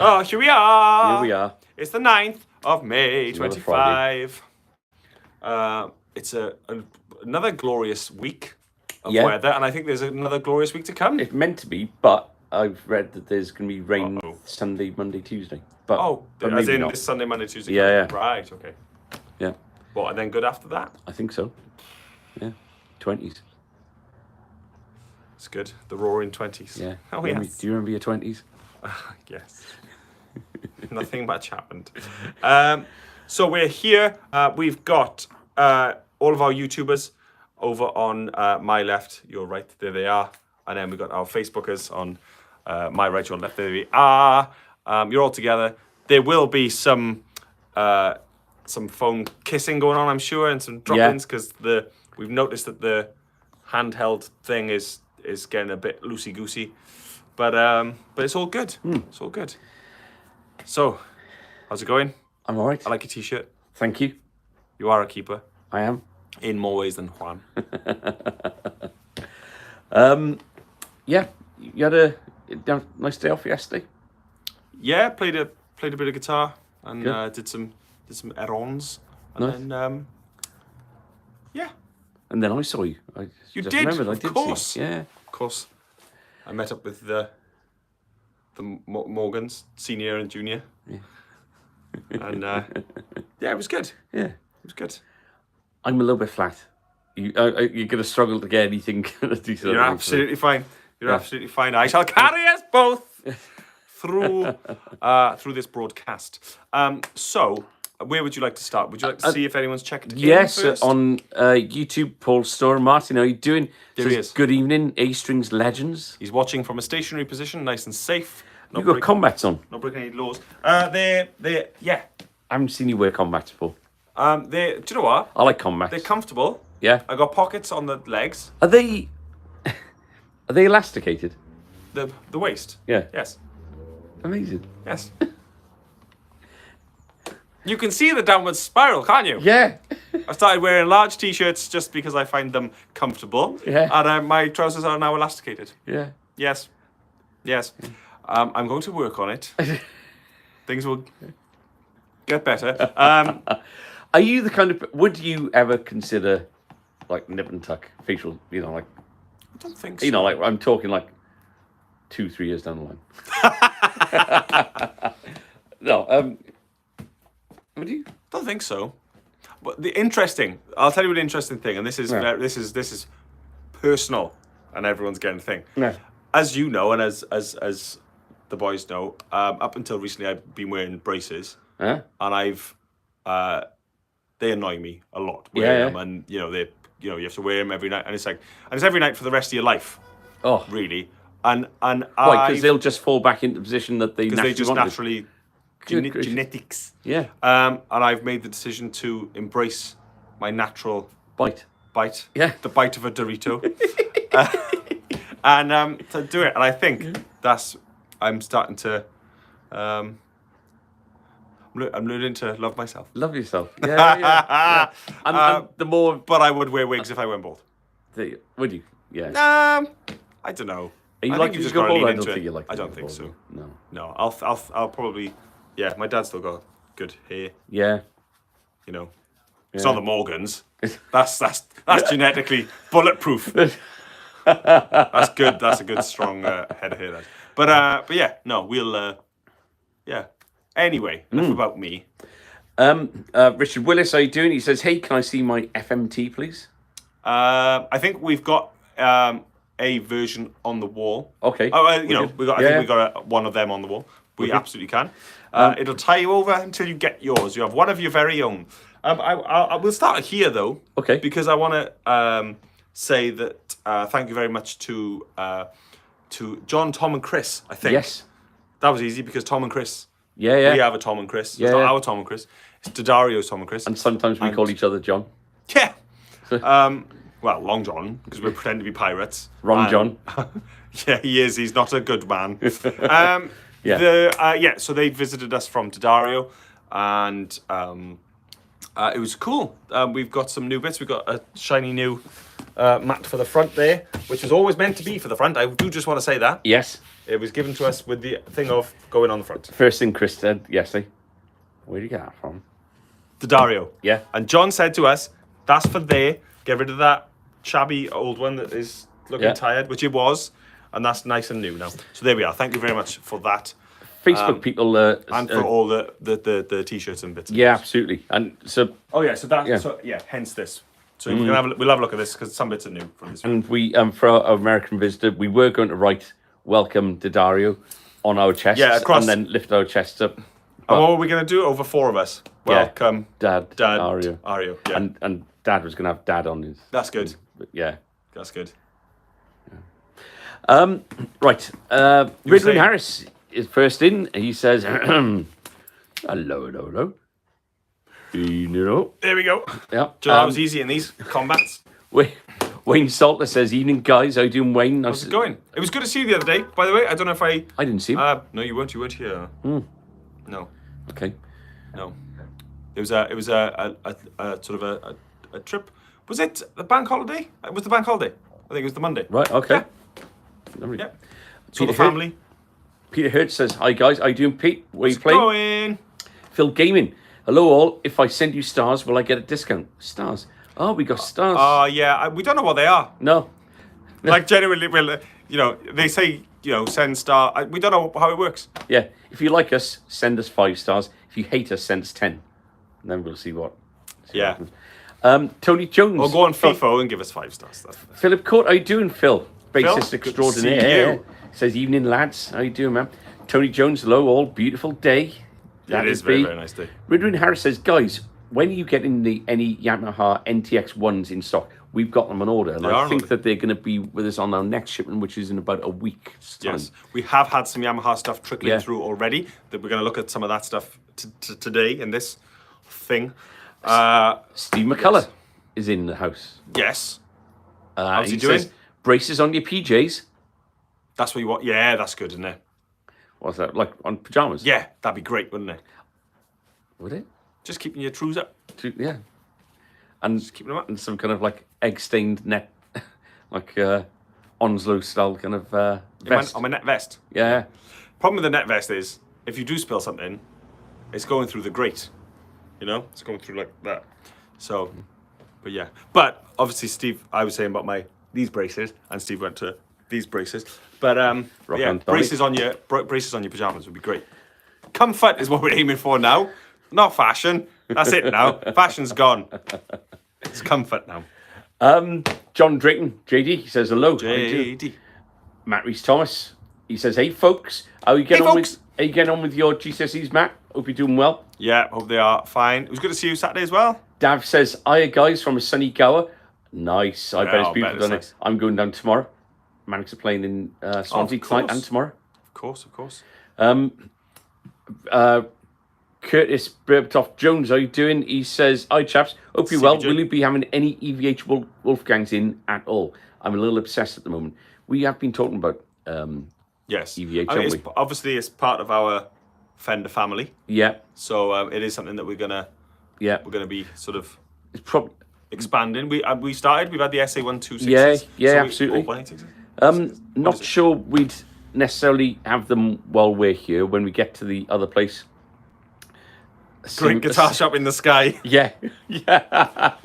Oh, here we are. Here we are. It's the 9th of May, 25. It's another glorious week of weather, and I think there's another glorious week to come. It's meant to be, but I've read that there's going to be rain Sunday, Monday, Tuesday. But as in this Sunday, Monday, Tuesday. Yeah. Right. Okay. Yeah. What, and then good after that? I think so. Yeah. 20s. It's good. The roaring 20s. Yeah. Oh, yes. Do you remember your 20s? Yes. Nothing much happened. So we're here. We've got all of our YouTubers over on my left, your right. There they are. And then we've got our Facebookers on my right, your left. There they are. You're all together. There will be some phone kissing going on, I'm sure, and some drop-ins because we've noticed that the handheld thing is getting a bit loosey-goosey. But it's all good. It's all good. So, how's it going? I'm all right. I like your t-shirt. Thank you. You are a keeper. I am. In more ways than one. Yeah. You had a nice day off yesterday? Yeah, played a bit of guitar and did some errands. And then, yeah. And then I saw you. You did, of course. Yeah. Of course. I met up with the Morgans, senior and junior. Yeah. And yeah, it was good. Yeah. It was good. I'm a little bit flat. You're going to struggle to get anything decent. You're absolutely fine. You're absolutely fine. I shall carry us both through this broadcast. So, where would you like to start? Would you like to see if anyone's checked in first? On YouTube, Paul Store. Martin, how are you doing? There he is. Good evening, A-Strings Legends. He's watching from a stationary position, nice and safe. You've got combats on. Not breaking any laws. Yeah. I haven't seen you wear combats before. Do you know what? I like combats. They're comfortable. Yeah. I got pockets on the legs. Are they elasticated? The waist. Yeah. Yes. Amazing. Yes. You can see the downward spiral, can't you? Yeah. I started wearing large t-shirts just because I find them comfortable. Yeah. And my trousers are now elasticated. Yeah. Yes. Yes. I'm going to work on it. Things will get better. Are you the kind of... Would you ever consider, like, nip and tuck facial, like... I don't think so. Like, I'm talking, like, 2-3 years down the line. No, would you? Don't think so. But I'll tell you an interesting thing, and this is personal, and everyone's getting a thing. Yeah. As you know, and as the boys know, up until recently, I've been wearing braces, and they annoy me a lot. Them, and you have to wear them every night, and it's every night for the rest of your life. Oh, really? And why? Because they'll just fall back into the position that they naturally. Genetics. Yeah. And I've made the decision to embrace my natural bite. Yeah. The bite of a Dorito. And to do it. And I think I'm starting to, I'm learning to love myself. Love yourself. Yeah. And the more... But I would wear wigs if I went bald. Would you? Yeah. I don't know. Are you I like think you just go got to bald? lean I don't into think it. you like I don't think so. No. I'll probably... Yeah, my dad's still got good hair. Yeah. It's not the Morgans. That's genetically bulletproof. That's good. That's a good strong head of hair. That. But yeah, no, we'll yeah. Anyway, enough about me. Richard Willis, how you doing? He says, "Hey, can I see my FMT, please?" I think we've got a version on the wall. Okay. We got one of them on the wall. We absolutely can. It'll tie you over until you get yours. You have one of your very own. I will start here though. Okay. Because I want to say that thank you very much to John, Tom, and Chris. I think. Yes. That was easy because Tom and Chris. Yeah. We have a Tom and Chris. Yeah, it's not our Tom and Chris. It's Daddario's Tom and Chris. And sometimes we call each other John. Yeah. Well, Long John because we pretend to be pirates. John. Yeah, he is. He's not a good man. Yeah. So they visited us from Daddario, and it was cool. We've got some new bits. We've got a shiny new mat for the front there, which was always meant to be for the front. I do just want to say that. Yes. It was given to us with the thing of going on the front. First thing Chris said yesterday. Where did you get that from? The Dario. Yeah. And John said to us, that's for there. Get rid of that shabby old one that is looking tired, which it was. And that's nice and new now. So there we are. Thank you very much for that. Facebook people... and for all the T-shirts and bits. Yeah, absolutely. And so... Oh, yeah. So that... So, yeah, hence this. So we'll have a look at this because some bits are new from this. And we, for our American visitor, we were going to write "Welcome to Dario" on our chests, and then lift our chests up. And what were we going to do? Over 4 of us. Welcome, Dad, Dario. Yeah. And Dad was going to have Dad on his. That's good. Yeah, that's good. Yeah. Right. Ridley Harris is first in. He says, "Hello, hello." There we go. Yeah. That was easy in these combats. Wayne Salter says, "Evening, guys. How you doing, Wayne?" How's it going? It was good to see you the other day, by the way. I don't know if I didn't see him. No, you weren't. You weren't here. No. Okay. No. It was a sort of a trip. Was it the bank holiday? It was the bank holiday. I think it was the Monday. Right. Okay. Yeah. Yeah. So the family. Peter Hurt says, "Hi guys. How you doing, Pete? Where you playing?" Going. Phil Gaming. "Hello all. If I send you stars, will I get a discount?" Stars. Oh, we got stars. Yeah. We don't know what they are. No. Like genuinely, well, they say, send star. We don't know how it works. Yeah. If you like us, send us 5 stars. If you hate us, send us 10. And then we'll see what. What happens. Tony Jones. Or go on FIFO and give us 5 stars. Philip Court, how you doing, Phil? Bassist Phil? extraordinaire. Says, "Evening, lads. How you doing, man?" Tony Jones, "Hello all. Beautiful day." It is very, very nice day. Ridwin Harris says, "Guys, when are you getting any Yamaha NTX ones in stock? We've got them on order, and I think that they're going to be with us on our next shipment, which is in about a week's time." Yes, we have had some Yamaha stuff trickling through already. That we're going to look at some of that stuff today in this thing. Steve McCullough is in the house. Yes. How's he doing? Says, "Braces on your PJs." That's what you want. Yeah, that's good, isn't it? What's that, like on pajamas? Yeah, that'd be great, wouldn't it? Would it? Just keeping your trews up. Yeah. And just keeping them up. And some kind of like egg-stained net, like Onslow style kind of vest. On my net vest. Yeah. Problem with the net vest is, if you do spill something, it's going through the grate. It's going through like that. So, but yeah. But obviously, Steve, I was saying about these braces, and Steve went to these braces. But braces on your pajamas would be great. Comfort is what we're aiming for now, not fashion. That's it now. Fashion's gone. It's comfort now. John Drayton, JD, he says hello. JD. Matt Reese Thomas, he says, "Hey folks, how you getting on with your GCSEs, Matt? Hope you're doing well." Yeah, hope they are fine. It was good to see you Saturday as well. Dav says, "Hiya guys from a sunny Gower." Nice. I bet it's beautiful down there. I'm going down tomorrow. Mannix are playing in Swansea tonight and tomorrow. Of course. Curtis Berbatov Jones, how you doing? He says, "Hi chaps, hope you're well. Will you be having any EVH Wolfgangs in at all? I'm a little obsessed at the moment." We have been talking about yes, EVH, haven't we? Obviously, it's part of our Fender family. Yeah. So it is something that we're gonna be sort of expanding. We've had the SA126s. Yeah, absolutely. Not sure we'd necessarily have them while we're here. When we get to the other place, great guitar shop in the sky. Yeah. Well,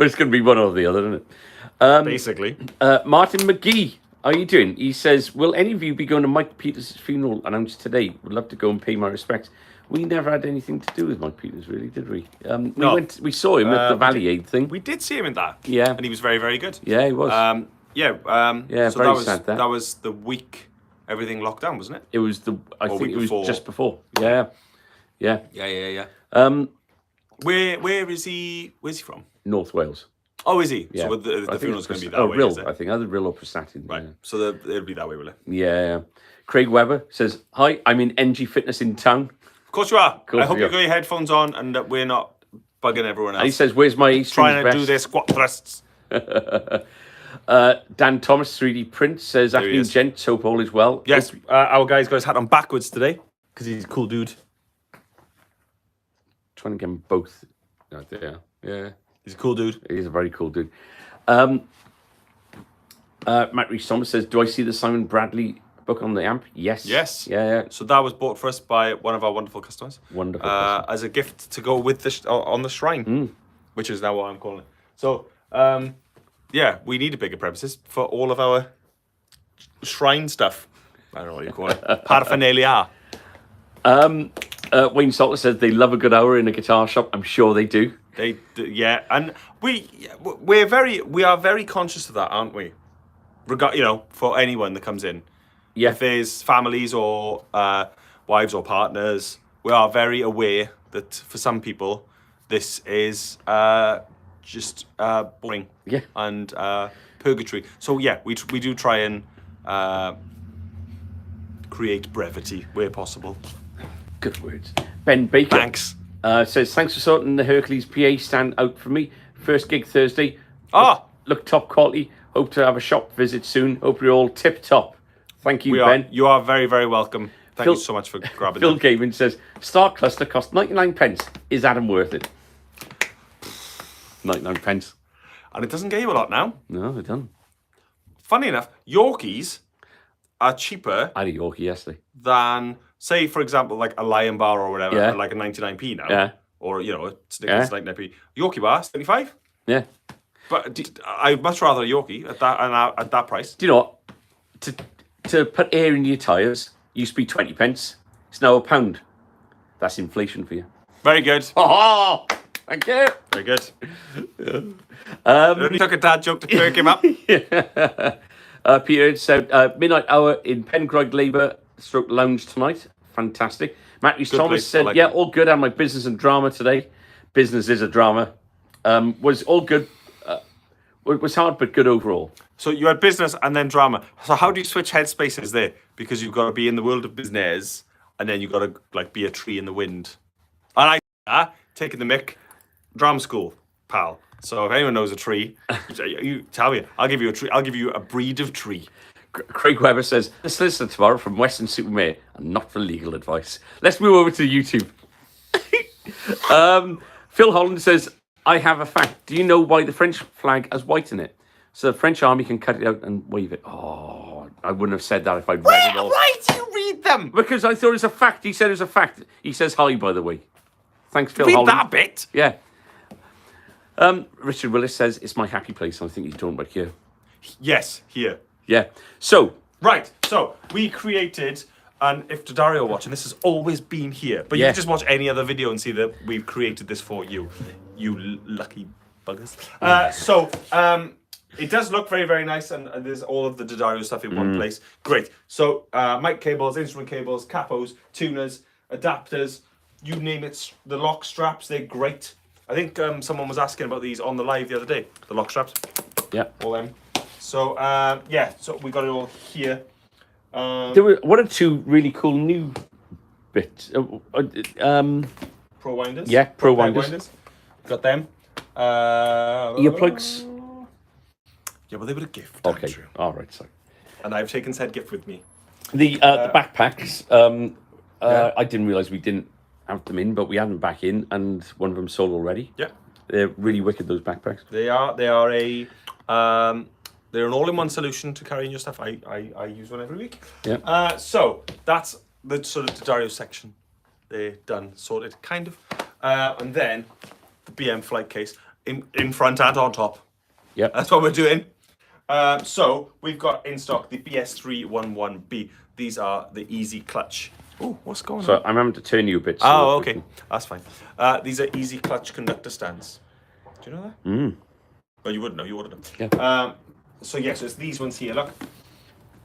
it's going to be one or the other, isn't it? Basically. Martin McGee, how are you doing? He says, "Will any of you be going to Mike Peters' funeral announced today? Would love to go and pay my respects." We never had anything to do with Mike Peters, really, did we? No. We saw him at the Valley Aid thing. We did see him in that. Yeah. And he was very, very good. Yeah, he was. So very sad that was the week everything locked down, wasn't it? It was I think it was just before. Yeah. Where is he? Where's he from? North Wales. Oh, is he? Yeah. So the funeral's going to be that way. Rill, I think. Either Rill or Prestatyn. Right. Yeah. So it'll be that way, will it? Yeah. Craig Webber says, "Hi, I'm in NG Fitness in town." Of course you are. I hope you've got your headphones on and that we're not bugging everyone else. And he says, "Where's my trying to do their squat thrusts?" Dan Thomas, 3D Print, says, "Afternoon, gents. Hope all is well." Yes, our guy's got his hat on backwards today because he's a cool dude. Trying to get them both out there. Yeah. He's a cool dude. He's a very cool dude. Matt Reese Thomas says, "Do I see the Simon Bradley book on the amp?" Yes. Yes. Yeah. So that was bought for us by one of our wonderful customers. Wonderful customer. As a gift to go with the on the shrine, which is now what I'm calling it. So, yeah, we need a bigger premises for all of our shrine stuff. I don't know what you call it. Paraphernalia. Wayne Salter says they love a good hour in a guitar shop. I'm sure they do. They do, yeah, and we are very conscious of that, aren't we? For anyone that comes in. Yeah. If there's families or wives or partners, we are very aware that for some people, this is just boring. Yeah. And purgatory. So yeah, we do try and create brevity where possible. Good words. Ben Baker. Thanks. Says, thanks for sorting the Hercules PA stand out for me. First gig Thursday. Look top quality. Hope to have a shop visit soon. Hope you're all tip top. Thank you, Ben. You are very, very welcome. Thank you so much for grabbing Phil that. Gavin says, Star Cluster cost 99 pence. Is Adam worth it? 99 pence. And it doesn't get you a lot now. No, it doesn't. Funny enough, Yorkies are cheaper I had a Yorkie yesterday. than, say, for example, like a Lion Bar or whatever, Yeah. like a 99p now. Yeah. Or, a Snickers 99p. Yorkie Bar, 75? Yeah. But I'd much rather a Yorkie at that price. Do you know what? To put air in your tyres used to be 20 pence. It's now £1. That's inflation for you. Very good. Oh, thank you. Very good. Only took a dad joke to perk him up. Peter said, midnight hour in Pengroig Labour / Lounge tonight. Fantastic. Matt Reese Thomas place. said, I like yeah, it. all good. I had my business and drama today. Business is a drama. Was all good. It was hard, but good overall. So you had business and then drama. So how do you switch headspaces there? Because you've got to be in the world of business and then you've got to be a tree in the wind. And taking the mick, drama school, pal. So if anyone knows a tree, you tell me. I'll give you a tree. I'll give you a breed of tree. Craig Webber says, the solicitor tomorrow from Western Supermare and not for legal advice. Let's move over to YouTube. Phil Holland says, I have a fact. Do you know why the French flag has white in it? So the French army can cut it out and wave it. Oh, I wouldn't have said that if I'd read it all. Why do you read them? Because I thought it was a fact. He said it was a fact. He says hi, by the way. Thanks, Phil Read Holland. that bit. Yeah. Richard Willis says, it's my happy place. I think he's talking about here. Yes, here. Yeah. So. Right. So we created, and if Dario watching, this has always been here. But you can just watch any other video and see that we've created this for you. You lucky buggers. It does look very, very nice, and there's all of the Dario stuff in one place. Great. So mic cables, instrument cables, capos, tuners, adapters, you name it. The lock straps, they're great. I think someone was asking about these on the live the other day. The lock straps. Yeah. All them. So so we got it all here. There were one or two really cool new bits. Pro winders. Yeah, pro winders. Got them. Earplugs. Yeah, well, they were a gift. Okay. Andrew. All right. Sorry. And I've taken said gift with me. The backpacks. I didn't realise we didn't have them in, but we had them back in, and one of them sold already. Yeah. They're really wicked, those backpacks. They are they're an all-in-one solution to carrying your stuff. I use one every week. Yeah. So that's the sort of Dario section. They're done, sorted, kind of. And then the BM flight case in front and on top. Yeah. That's what we're doing. So we've got in stock the BS311B. These are the easy clutch. Oh, what's going on? So I'm having to turn you a bit. Oh, okay. That's fine. These are easy clutch conductor stands. Do you know that? Mm. Well, you wouldn't know. You ordered them. Yeah. So it's these ones here. Look.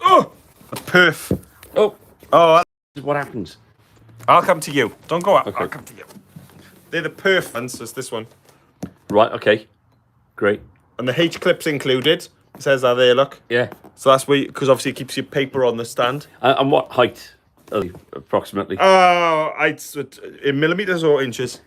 Oh, a perf. Oh, what happens? I'll come to you. Don't go up. Okay. I'll come to you. They're the perf ones. There's this one. Right. Okay. Great. And the H clips included. It says that there. Look. Yeah. So that's where, because obviously it keeps your paper on the stand. And what height, approximately? Oh, in millimeters or inches?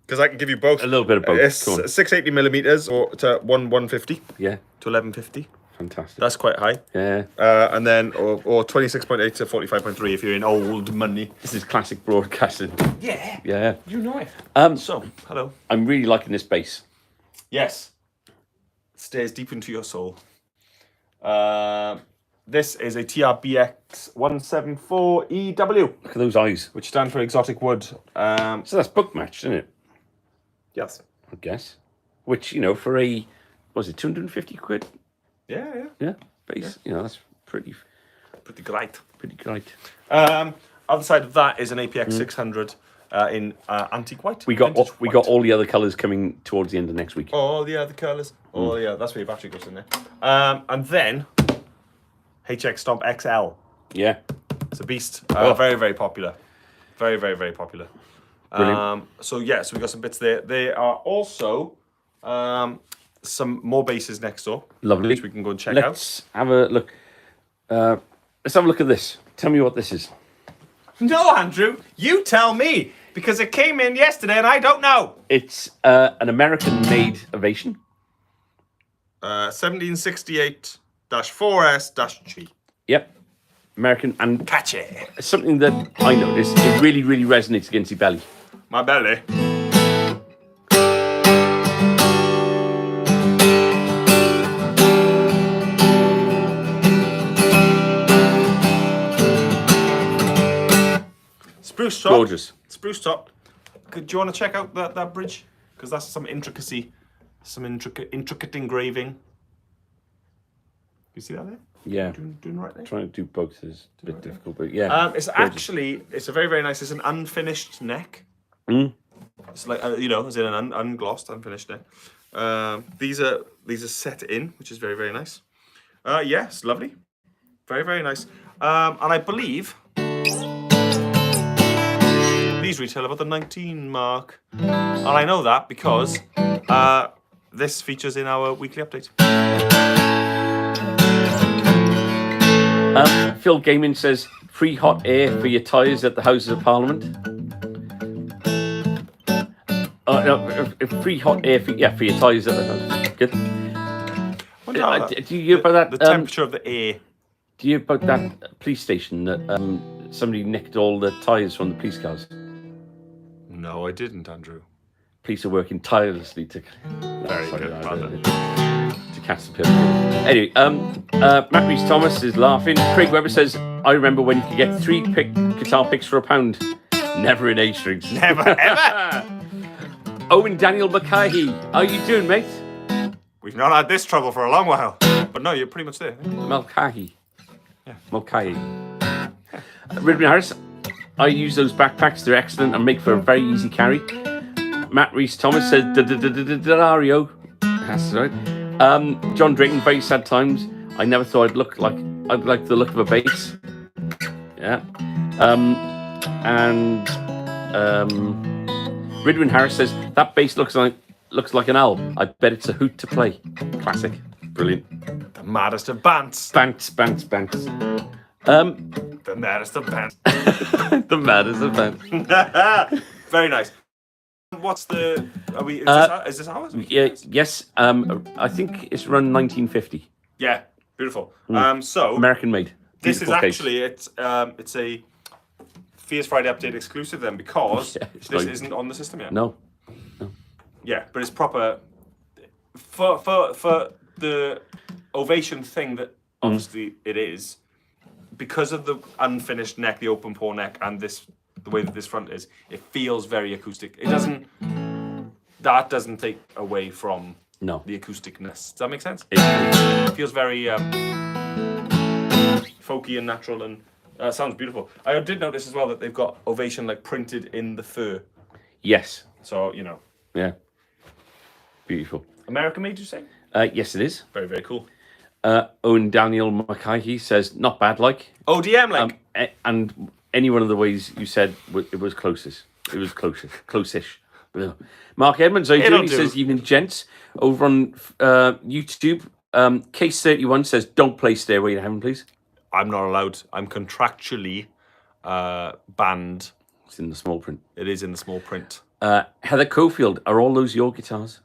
Because I can give you both. A little bit of both. It's Go on. 680 millimeters or to 150. Yeah. To 1150. Fantastic. That's quite high. Yeah. And then, or 26.8 to 45.3 if you're in old money. This is classic broadcasting. Yeah. Yeah. You know it. So, hello. I'm really liking this bass. Yes. Stares deep into your soul. This is a TRBX 174EW. Look at those eyes. Which stand for exotic wood. So that's book matched, isn't it? Yes. I guess. Which, for a, was it 250 quid? Yeah. Yeah, bass. Yeah. That's pretty great. Pretty great. Other side of that is an APX 600 in antique white. We got all the other colours coming towards the end of next week. All the other colours. Oh yeah, that's where your battery goes in there. And then HX Stomp XL. Yeah. It's a beast. Very, very popular. Very, very, very popular. So we got some bits there. There are also some more bases next door. Lovely. Which we can go and check out. Let's have a look. Let's have a look at this. Tell me what this is. No, Andrew, you tell me, because it came in yesterday and I don't know. It's an American-made Ovation. 1768-4S-G. Yep. American and Catchy. Something that I noticed, it really, really resonates against your belly. My belly. Spruce top. Gorgeous. Spruce top. Do you want to check out that bridge? Because that's some intricacy, some intricate engraving. You see that there? Yeah. Doing right there? Trying to do both is a bit difficult, but yeah. It's a very, very nice. It's an unfinished neck. It's like it's in an unglossed, unfinished neck. These are set in, which is very, very nice. Yes, lovely, very, very nice. And I believe these retail about the 19 mark, and I know that because this features in our weekly update. Phil Gaming says, free hot air for your tyres at the Houses of Parliament. Free hot air for your tyres at the House. Good. Do you hear about that? The temperature of the air. Do you hear about that police station that somebody nicked all the tyres from the police cars? No, I didn't, Andrew. Police are working tirelessly to... to catch the pill. Anyway, Matt Rees-Thomas is laughing. Craig Webber says, I remember when you could get 3 guitar picks for £1. Never in A strings. Never, ever. Owen Daniel Mackay, how you doing, mate? We've not had this trouble for a long while. But no, you're pretty much there. Mulcahy. Yeah. Mulcahy. Ridman Harris, I use those backpacks. They're excellent and make for a very easy carry. Matt Rees-Thomas says, Dario. That's right. John Drayton, very sad times. I never thought I'd like the look of a bass. Yeah. Ridwin Harris says that bass looks like an owl. I bet it's a hoot to play. Classic. Brilliant. The maddest of bands. Bants. The maddest of bands. The maddest of bands. Very nice. What's the? Is this ours? Yeah. Yes. I think it's around 1950. Yeah. Beautiful. So American made. This is actually it's a Fierce Friday update exclusive then because this isn't on the system yet. No. Yeah, but it's proper for the Ovation thing that obviously it is because of the unfinished neck, the open pore neck, and the way that this front is. It feels very acoustic. It doesn't. That doesn't take away from the acousticness. Does that make sense? It feels very folky and natural and sounds beautiful. I did notice as well that they've got Ovation like printed in the fur. Yes. So Yeah. Beautiful. American made, you say? Yes, it is. Very, very cool. Owen Daniel Mackay says not bad, like ODM, like. And any one of the ways you said it was closest. It was close-ish. Mark Edmonds, he says, evening gents, over on YouTube. Case 31 says, don't play Stairway to Heaven, please. I'm not allowed. I'm contractually banned. It's in the small print. It is in the small print. Heather Cofield, are all those your guitars?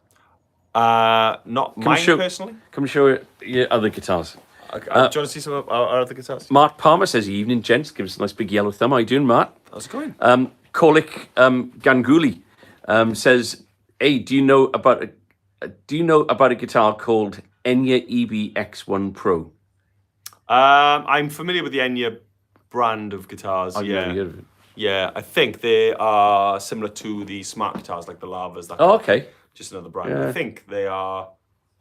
Not mine personally. Come show your other guitars. Okay, do you want to see some of our other guitars? Mark Palmer says, evening, gents. Give us a nice big yellow thumb. How you doing, Mark? How's it going? Kolik Ganguly says, hey, do you know about a guitar called Enya EB-X1 Pro? I'm familiar with the Enya brand of guitars. I've never heard of it. Yeah, I think they are similar to the smart guitars, like the Lavas. That Oh, okay. Just another brand. Yeah. I think they are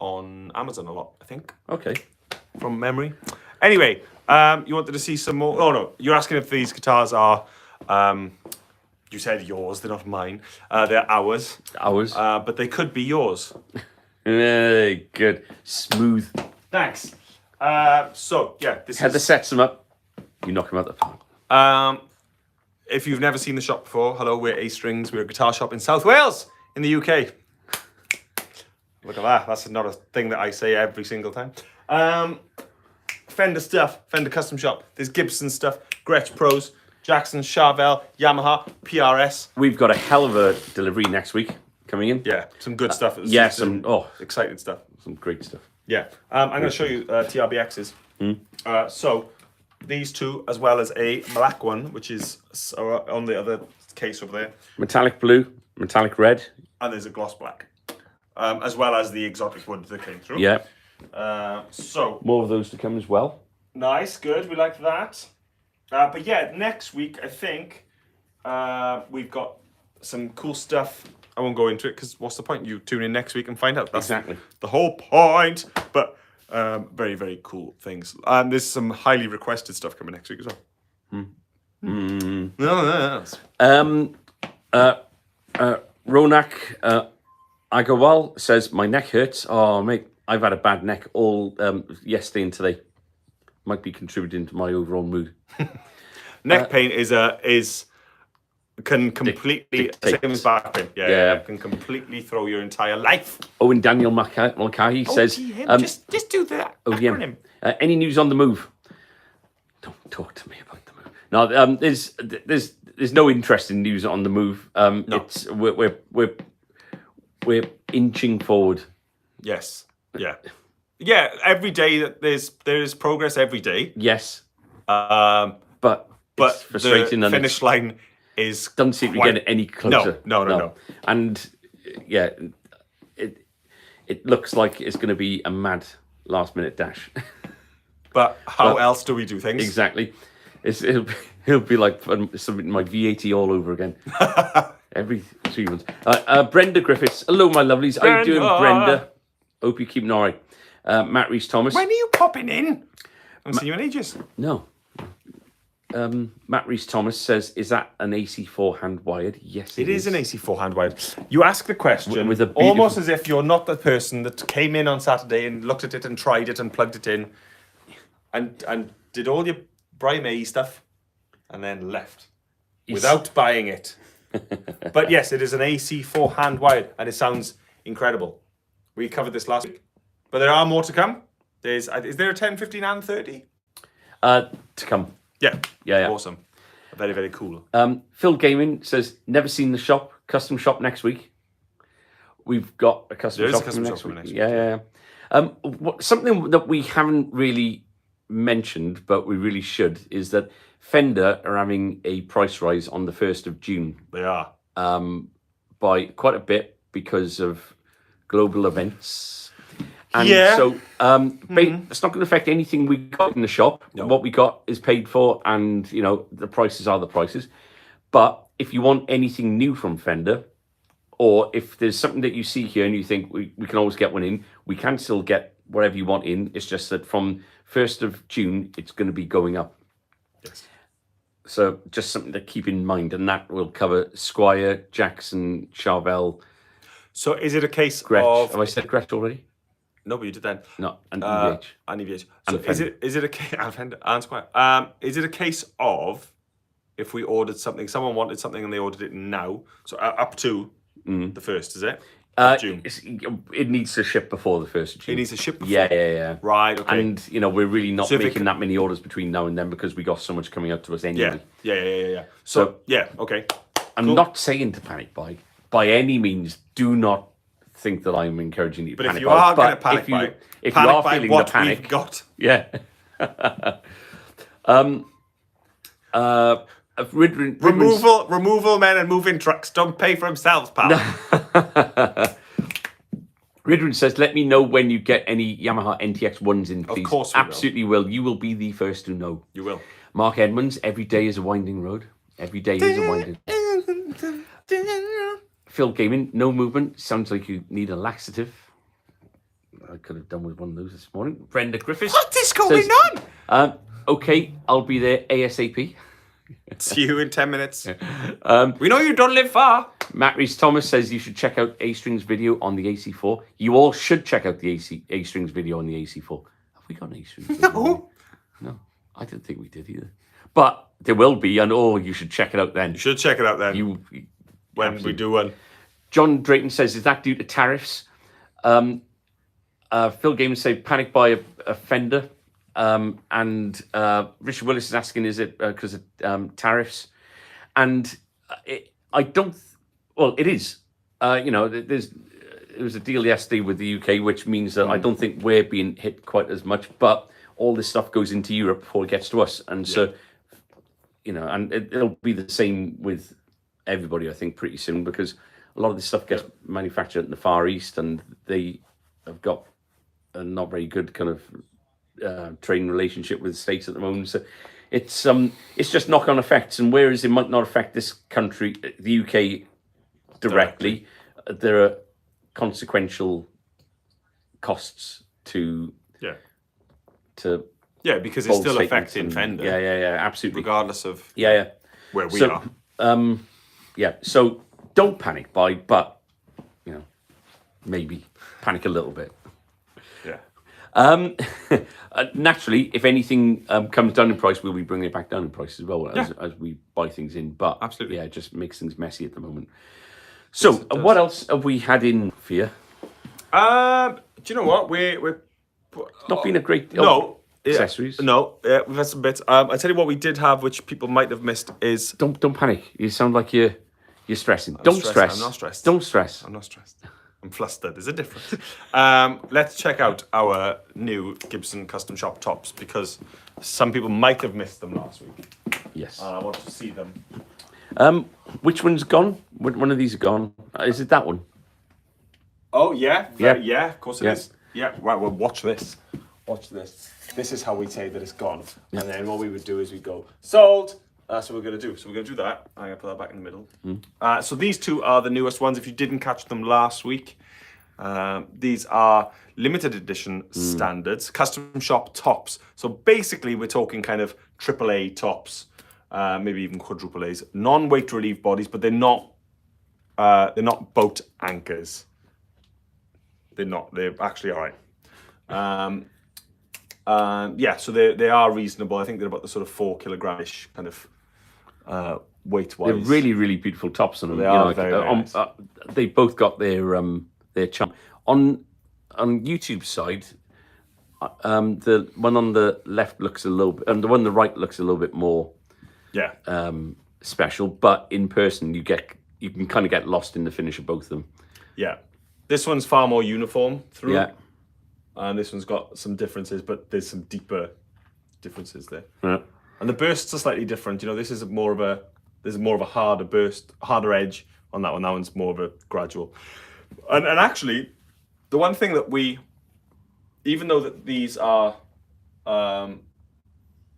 on Amazon a lot, I think. Okay. From memory. Anyway, you wanted to see some more. Oh, no. You're asking if these guitars are, you said yours, they're not mine. They're ours. Ours. But they could be yours. Hey, good. Smooth. Thanks. So, yeah, this Heather is... sets them up. You knock them out the park. If you've never seen the shop before, hello, we're A Strings. We're a guitar shop in South Wales, in the UK. Look at that. That's not a thing that I say every single time. Fender stuff, Fender custom shop. There's Gibson stuff, Gretsch Pros, Jackson, Charvel, Yamaha, PRS. We've got a hell of a delivery next week coming in. Yeah, some good stuff. Yeah, some exciting stuff. Some great stuff. Yeah, I'm going to show you TRBXs. So these two, as well as a black one, which is on the other case over there. Metallic blue, metallic red. And there's a gloss black. As well as the exotic wood that came through. Yeah. So more of those to come as well. Nice, good. We like that. But yeah, next week I think we've got some cool stuff. I won't go into it because what's the point? You tune in next week and find out. That's exactly the whole point. But very, very cool things. There's some highly requested stuff coming next week as well. Ronak Agawal says, my neck hurts. Oh, mate, I've had a bad neck all yesterday and today. Might be contributing to my overall mood. Neck pain can completely, same as back pain. Yeah, can completely throw your entire life. Owen Daniel Mulcahy says, just do that. ODM. Any news on the move? Don't talk to me about the move. No, there's no interest in news on the move. No. It's we're inching forward. Yes. Yeah. Yeah. Every day that there's progress every day. Yes. But it's frustrating. The finish line is doesn't seem to get any closer. No. And yeah, it looks like it's going to be a mad last minute dash. But how else do we do things? Exactly. It'll be like something my VAT all over again. Every 3 months. Brenda Griffiths. Hello, my lovelies. How you doing, Brenda? Hope you're keeping all right. Matt Rees-Thomas. When are you popping in? I haven't seen you in ages. No. Matt Rees-Thomas says, is that an AC4 hand-wired? Yes, it is. It is an AC4 hand-wired. You ask the question with a almost as if you're not the person that came in on Saturday and looked at it and tried it and plugged it in and did all your Brian May stuff and then left without buying it. But yes, it is an AC4 hand-wired and it sounds incredible. We covered this last week, but there are more to come. Is there a 10, 15 and 30? To come. Yeah. Yeah. Awesome. Very, very cool. Phil Gaming says, never seen the shop. Custom shop next week. We've got a custom shop next week. Yeah. Something that we haven't really mentioned, but we really should, is that Fender are having a price rise on the 1st of June. They are. By quite a bit because of global events. And so it's not going to affect anything we got in the shop. No. What we got is paid for, and the prices are the prices. But if you want anything new from Fender, or if there's something that you see here and you think we can always get one in, we can still get whatever you want in. It's just that from 1st of June, it's going to be going up. Yes. So just something to keep in mind, and that will cover Squire, Jackson, Charvel. So is it a case Gretsch. of... Have I said Gretsch already? No, but you did then. No, and EVH. And EVH. So is it a case... And Fender and Squire. Is it a case of if we ordered something, someone wanted something and they ordered it now, so up to the 1st, is it? June. It needs to ship before the 1st of June. It needs to ship before? Yeah. Right, okay. And, we're really not making that many orders between now and then because we got so much coming out to us anyway. Yeah. So, yeah, okay. I'm not saying to panic buy. By any means, do not think that I'm encouraging you to But panic. if you are going to but panic if buy, you are buy feeling what the panic, we've got. yeah. Removal men and moving trucks don't pay for themselves, pal. Ridwin says, let me know when you get any Yamaha NTX ones in, please. Of course we Absolutely will. You will be the first to know. You will. Mark Edmonds, every day is a winding road. Every day is a winding. Phil Gaming, no movement. Sounds like you need a laxative. I could have done with one of those this morning. Brenda Griffiths. What is going on? Okay, I'll be there ASAP. See you in 10 minutes. We know you don't live far. Matt Reese Thomas says you should check out A-Strings video on the AC4. You all should check out the A-Strings video on the AC4. Have we got an A-Strings video? No, I didn't think we did either. But there will be, and you should check it out then. You should check it out then. When absolutely. we do one. John Drayton says, is that due to tariffs? Phil Gaiman said, panic buy a Fender. And Richard Willis is asking, is it because of tariffs? And I don't. Well, it is. There was a deal yesterday with the UK, which means that I don't think we're being hit quite as much. But all this stuff goes into Europe before it gets to us, and so and it'll be the same with everybody, I think, pretty soon, because a lot of this stuff gets manufactured in the Far East, and they have got a not very good kind of trading relationship with the States at the moment. So it's just knock-on effects, and whereas it might not affect this country, the UK, directly. There are consequential costs to because it's still affecting Fender. Yeah, absolutely, regardless of where we are. So don't panic buy, but maybe panic a little bit. Naturally, if anything comes down in price, we'll be bringing it back down in price as well as we buy things in. But absolutely, it just makes things messy at the moment. So, what else have we had in for you? Do you know what we're not been a great accessories. No, we've had some bits. I tell you what we did have, which people might have missed, is don't panic. You sound like you're stressing. Don't stress. I'm not stressed. Don't stress. I'm not stressed. I'm flustered. There's a difference. Let's check out our new Gibson custom shop tops, because some people might have missed them last week. Yes. I want to see them. Which one's gone? One of these are gone. Is it that one? Oh yeah. Of course it is. Yeah. Right. Well, watch this. Watch this. This is how we say that it's gone. And then what we would do is we go sold. That's what we're going to do. So we're going to do that. I'm going to put that back in the middle. So these two are the newest ones. If you didn't catch them last week, these are limited edition standards, custom shop tops. So basically, we're talking kind of AAA tops, maybe even quadruple A's, non-weight relief bodies, but they're not boat anchors. They're not. They're actually all right. So they are reasonable. I think they're about the sort of 4 kilogram-ish kind of weight-wise. They're really, really beautiful tops on them. They are very nice. They both got their charm. On YouTube side, the one on the left looks a little bit, and the one on the right looks a little bit more special. But in person, you can kind of get lost in the finish of both of them. Yeah. This one's far more uniform through. Yeah. And this one's got some differences, but there's some deeper differences there. Yeah. And the bursts are slightly different. This is more of a harder burst, harder edge on that one. That one's more of a gradual. And actually, the one thing that even though that these are,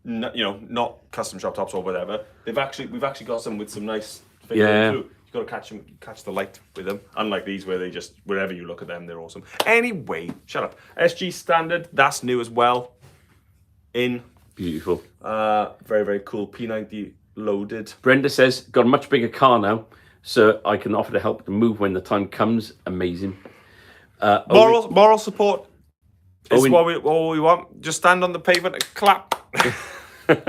not custom shop tops or whatever, we've actually got some with some nice figure through. You've got to catch the light with them. Unlike these, where they just, wherever you look at them, they're awesome. Anyway, shut up. SG standard, that's new as well. Beautiful. Very, very cool. P90 loaded. Brenda says, got a much bigger car now, so I can offer to help to move when the time comes. Amazing. Moral support is what we want. Just stand on the pavement and clap. Come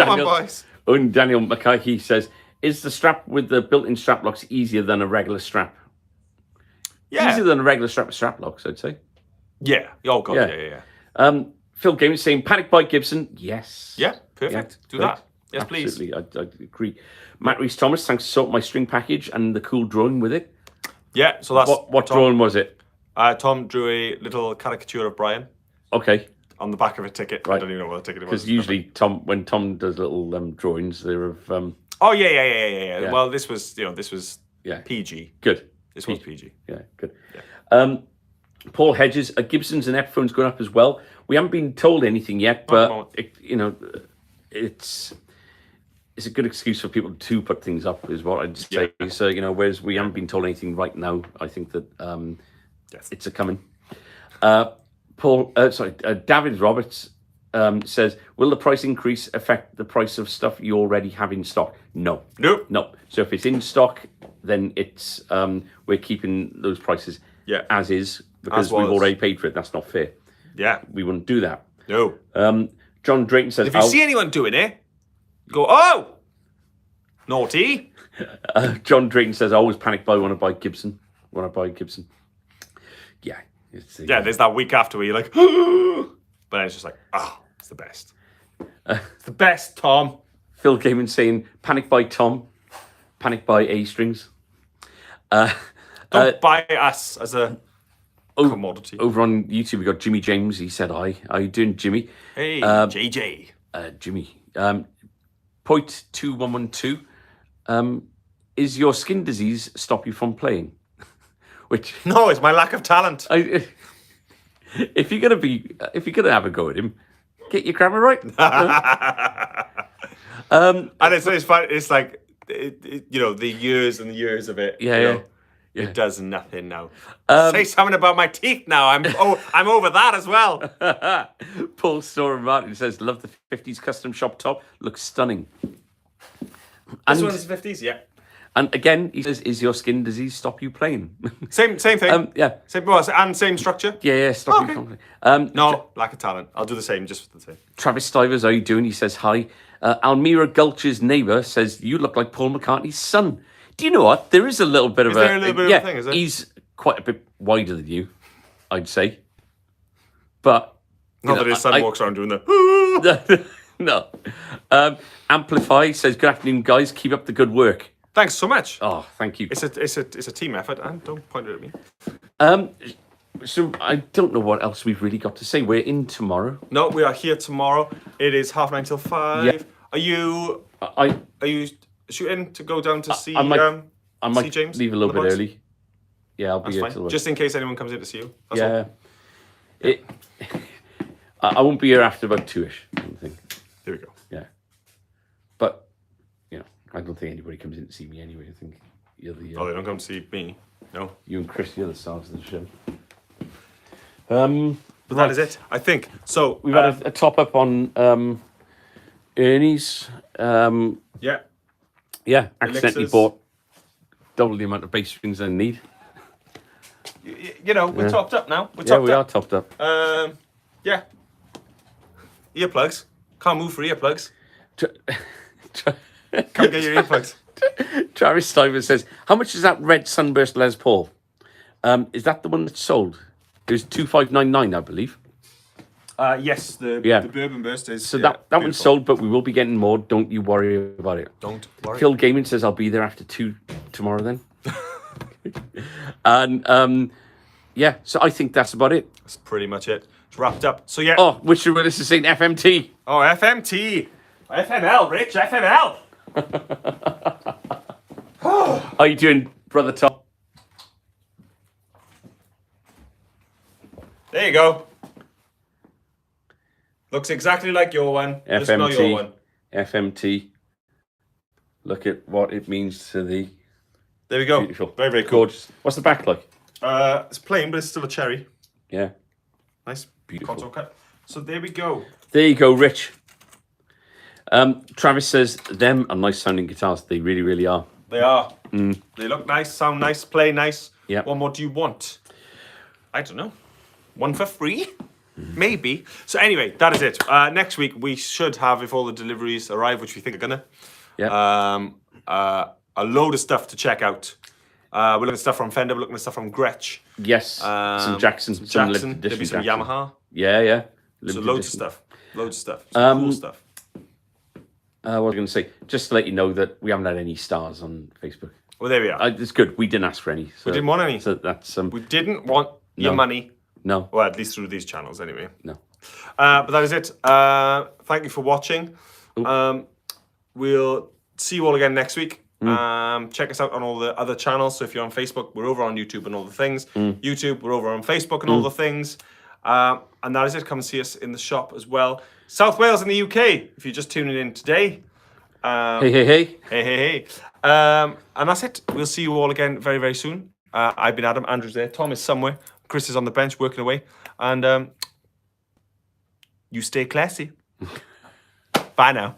on, boys. Owen Daniel Mackay says, is the strap with the built-in strap locks easier than a regular strap? Yeah. Easier than a regular strap locks, I'd say. Yeah. Oh, God, yeah. Phil Game is saying, panic buy Gibson. Yes. Yeah, perfect. Do that. Yes, absolutely. Please. I agree. Matt Reese Thomas, thanks for sorting my string package and the cool drawing with it. Yeah, so that's What Tom. drawing was it? Tom drew a little caricature of Brian Okay, on the back of a ticket. I Right. don't even know what the ticket was. because usually when Tom does little drawings, they're of Oh yeah. Well, this was yeah, PG. good. This was PG. Yeah, good. Paul Hedges, Gibsons and Epiphones going up as well. We haven't been told anything yet, but it's a good excuse for people to put things up, is what I'd say. Yeah. So whereas we haven't been told anything right now, I think that it's a coming. David Roberts says, will the price increase affect the price of stuff you already have in stock? No. Nope. No. So if it's in stock, then it's we're keeping those prices as is, because we've already paid for it. That's not fair. Yeah. We wouldn't do that. No. John Drayton says, if you see anyone doing it, go, oh, naughty. John Drayton says, I always panic buy when I buy Gibson. Yeah. There's that week after where you're like, but then it's just like, it's the best. It's the best, Tom. Phil Gaiman saying, panic buy Tom, panic buy A strings. Don't buy us as a commodity. Over on YouTube, we got Jimmy James. He said, hi. How you doing, Jimmy? Hey, JJ. Jimmy. Point 2112. Is your skin disease stop you from playing? Which no, it's my lack of talent. If you're gonna have a go at him, get your grammar right. And it's fun. It's like the years and the years of it. Yeah. It does nothing now. Say something about my teeth now. I'm over that as well. Paul Storer Martin says, love the 50s custom shop top. Looks stunning. This one's 50s, yeah. And again, he says, is your skin disease stop you playing? Same thing. Yeah. Same structure. Yeah, stop you from playing. No, lack of talent. I'll do the same, just for the same. Travis Stivers, how you doing? He says, hi. Almira Gulch's neighbour says, you look like Paul McCartney's son. Do you know what? There is a little bit of a little bit of a thing, is there? He's quite a bit wider than you, I'd say. But not that his son walks around doing that. No. Amplify says, good afternoon, guys. Keep up the good work. Thanks so much. Oh, thank you. It's a team effort, and don't point it at me. So I don't know what else we've really got to say. We're in tomorrow. No, we are here tomorrow. It is 9:30 till 5. Yeah. Are you shooting to go down to see I might see James? leave a little bit early. Yeah, I'll be here till just in case anyone comes in to see you. That's all. I won't be here after about 2ish, I don't think. There we go. Yeah. But I don't think anybody comes in to see me anyway. I think you're the. They don't come to see me. No. You and Chris, the other stars of the show. But that is it, I think. So we've had a top up on Ernie's. Yeah. Accidentally bought double the amount of bass strings I need. We're topped up now. We are topped up. Yeah. Earplugs. Can't move for earplugs. Come get your earplugs. Travis Stiver says, how much is that red Sunburst Les Paul? Is that the one that's sold? It was 2,599, I believe. Yes, the Bourbon Burst is. So that one's sold, but we will be getting more. Don't you worry about it. Don't worry. Phil Gaiman says, I'll be there after 2 tomorrow then. And so I think that's about it. That's pretty much it. It's wrapped up. So yeah. Oh, which this is saying FMT. Oh, FMT. FML, Rich, FML. How you doing, brother Tom? There you go. Looks exactly like your one. FMT. Just not your one. FMT. Look at what it means to the. There we go. Beautiful. Very, very cool. Gorgeous. What's the back like? It's plain, but it's still a cherry. Yeah. Nice. Beautiful. Contour cut. So there we go. There you go, Rich. Travis says, them are nice sounding guitars. They really, really are. They are. They look nice, sound nice, play nice. Yeah. What more do you want? I don't know. One for free? Maybe. So anyway, that is it. Next week we should have, if all the deliveries arrive, which we think are gonna, a load of stuff to check out. We're looking at stuff from Fender. We're looking at stuff from Gretsch. Some Jackson. Some limited maybe some Jackson. Yamaha. Yeah. So loads of stuff. Some cool stuff. What was I going to say? Just to let you know that we haven't had any stars on Facebook. Well, there we are. It's good. We didn't ask for any. So, We didn't want any. So that's We didn't want your money. No. Well, at least through these channels, anyway. No. But that is it. Thank you for watching. We'll see you all again next week. Check us out on all the other channels. So if you're on Facebook, we're over on YouTube and all the things. YouTube, we're over on Facebook and all the things. And that is it. Come and see us in the shop as well. South Wales in the UK, if you're just tuning in today. Hey. And that's it. We'll see you all again very, very soon. I've been Adam. Andrew's there. Tom is somewhere. Chris is on the bench working away. And you stay classy. Bye now.